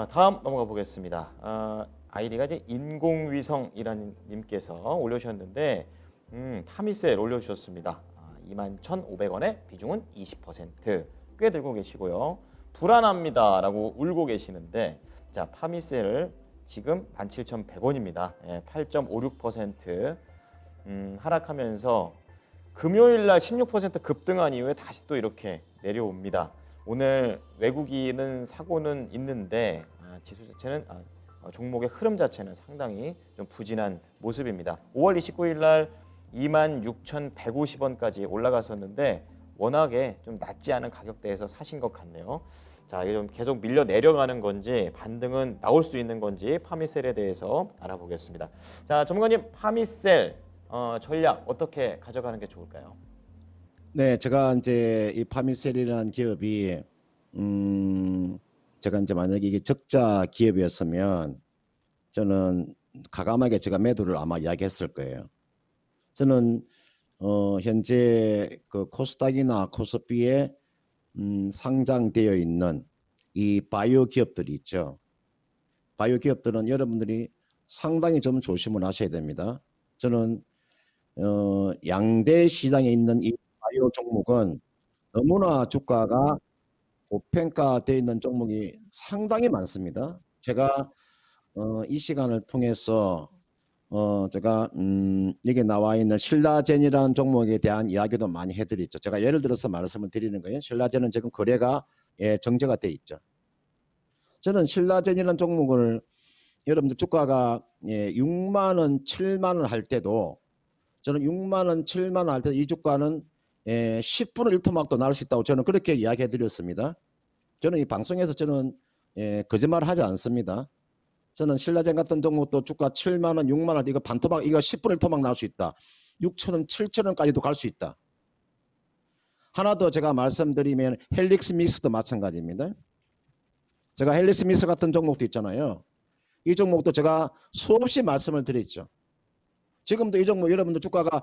다음 넘어가 보겠습니다. 아이디가 이제 인공위성이라는 님께서 올려주셨는데 타미셀 올려주셨습니다. 21,500원에 비중은 20%꽤 들고 계시고요. 불안합니다라고 울고 계시는데 자 파미셀을 지금 17,100원입니다. 8.56% 하락하면서 금요일 날 16% 급등한 이후에 다시 또 이렇게 내려옵니다. 오늘 외국인은 사고는 있는데 지수 자체는 종목의 흐름 자체는 상당히 좀 부진한 모습입니다. 5월 29일 날 26,150원까지 올라갔었는데 워낙에 좀 낮지 않은 가격대에서 사신 것 같네요. 자, 이게 좀 계속 밀려 내려가는 건지 반등은 나올 수 있는 건지 파미셀에 대해서 알아보겠습니다. 자, 전문가님 파미셀 전략 어떻게 가져가는 게 좋을까요? 네, 제가 이제 이 파미셀이라는 기업이 제가 이제 만약에 이게 적자 기업이었으면 저는 과감하게 제가 매도를 아마 이야기했을 거예요. 저는 현재 그 코스닥이나 코스피에 상장되어 있는 이 바이오 기업들이 있죠. 바이오 기업들은 여러분들이 상당히 좀 조심을 하셔야 됩니다. 저는 양대 시장에 있는 이 바이오 종목은 너무나 주가가 고평가되어 있는 종목이 상당히 많습니다. 제가 이 시간을 통해서 제가 여기 나와 있는 신라젠이라는 종목에 대한 이야기도 많이 해드렸죠. 제가 예를 들어서 말씀을 드리는 거예요. 신라젠은 지금 거래가 정제가 돼 있죠. 저는 신라젠이라는 종목을 여러분들 주가가 6만 원, 7만 원 할 때도 저는 6만 원, 7만 원 할 때 이 주가는 10분의 1토막도 날 수 있다고 저는 그렇게 이야기해 드렸습니다. 저는 이 방송에서 저는 거짓말을 하지 않습니다. 저는 신라젠 같은 종목도 주가 7만 원, 6만 원 이거 반토막 이거 10분의 1토막 나올 수 있다. 6천 원, 7천 원까지도 갈 수 있다. 하나 더 제가 말씀드리면 헬릭스 믹스도 마찬가지입니다. 제가 헬릭스 믹스 같은 종목도 있잖아요. 이 종목도 제가 수없이 말씀을 드렸죠. 지금도 이 종목 여러분들 주가가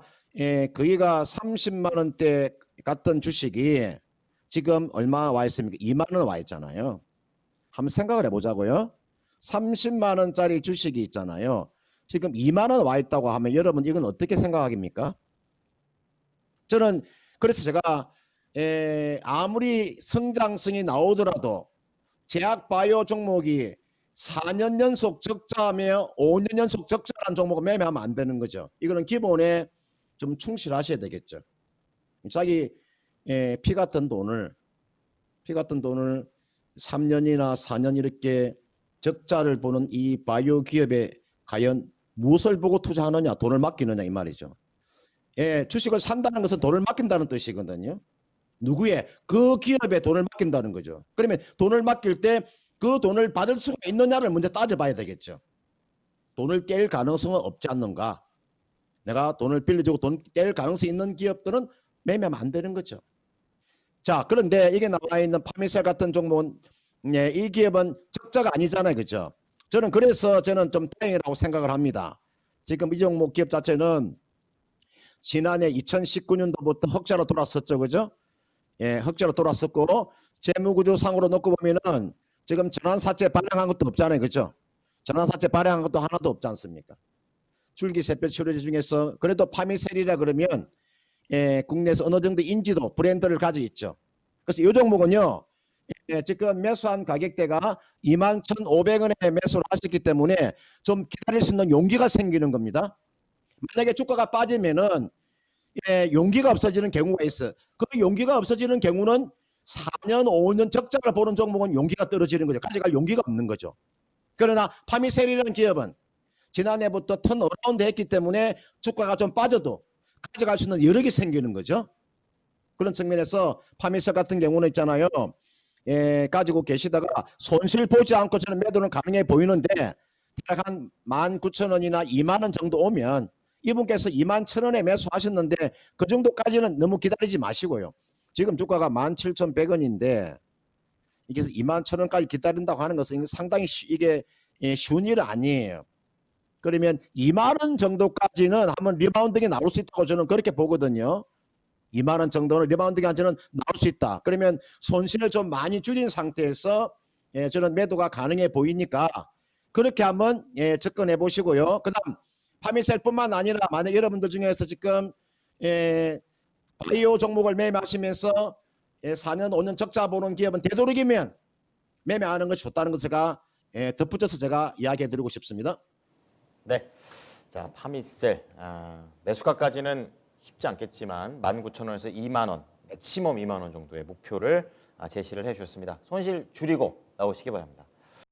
거기가 30만 원대 갔던 주식이 지금 얼마 와 있습니까? 2만 원 와 있잖아요. 한번 생각을 해보자고요. 30만 원짜리 주식이 있잖아요. 지금 2만 원 와 있다고 하면 여러분 이건 어떻게 생각하십니까? 저는 그래서 제가 아무리 성장성이 나오더라도 제약 바이오 종목이 4년 연속 적자며 5년 연속 적자라는 종목을 매매하면 안 되는 거죠. 이거는 기본에 좀 충실하셔야 되겠죠. 자기 피 같은 돈을 3년이나 4년 이렇게 적자를 보는 이 바이오 기업에 과연 무엇을 보고 투자하느냐, 돈을 맡기느냐 이 말이죠. 주식을 산다는 것은 돈을 맡긴다는 뜻이거든요. 누구의? 그 기업에 돈을 맡긴다는 거죠. 그러면 돈을 맡길 때 그 돈을 받을 수가 있느냐를 먼저 따져봐야 되겠죠. 돈을 깰 가능성은 없지 않는가? 내가 돈을 빌려주고 돈 깰 가능성이 있는 기업들은 매매하면 안 되는 거죠. 자, 그런데 이게 나와 있는 파미셀 같은 종목은 이 기업은 적자가 아니잖아요. 그죠? 저는 그래서 저는 좀 다행이라고 생각을 합니다. 지금 이 종목 기업 자체는 지난해 2019년도부터 흑자로 돌았었죠. 그죠? 흑자로 돌았었고 재무구조상으로 놓고 보면은 지금 전환사채 발행한 것도 없잖아요. 그죠? 전환사채 발행한 것도 하나도 없지 않습니까? 줄기세포 치료제 중에서 그래도 파미셀이라 그러면 국내에서 어느 정도 인지도 브랜드를 가지고 있죠. 그래서 이 종목은요. 지금 매수한 가격대가 21,500원에 매수를 하셨기 때문에 좀 기다릴 수 있는 용기가 생기는 겁니다. 만약에 주가가 빠지면은 용기가 없어지는 경우가 있어. 그 용기가 없어지는 경우는 4년, 5년 적자를 보는 종목은 용기가 떨어지는 거죠. 가져갈 용기가 없는 거죠. 그러나 파미셀이라는 기업은 지난해부터 턴어라운드 했기 때문에 주가가 좀 빠져도 가져갈 수 있는 여력이 생기는 거죠. 그런 측면에서 파미셀 같은 경우는 있잖아요. 가지고 계시다가 손실 보지 않고 저는 매도는 가능해 보이는데 대략 한 19,000원이나 2만 원 정도 오면 이분께서 21,000원에 매수하셨는데 그 정도까지는 너무 기다리지 마시고요. 지금 주가가 17,100원인데 이게 21,000원까지 기다린다고 하는 것은 상당히 이게 쉬운 일 아니에요. 그러면 2만 원 정도까지는 한번 리바운딩이 나올 수 있다고 저는 그렇게 보거든요. 2만 원 정도는 리바운딩이 저는 나올 수 있다. 그러면 손실을 좀 많이 줄인 상태에서 저는 매도가 가능해 보이니까 그렇게 한번 접근해 보시고요. 그다음 파미셀뿐만 아니라 만약 여러분들 중에서 지금 바이오 종목을 매매하시면서 4년 5년 적자 보는 기업은 되도록이면 매매하는 것이 좋다는 것을 제가 덧붙여서 제가 이야기해 드리고 싶습니다. 네. 자, 파미셀 매수가까지는 쉽지 않겠지만 19,000원에서 2만 원, 맥시멈 2만 원 정도의 목표를 제시를 해 주셨습니다. 손실 줄이고 나오시기 바랍니다.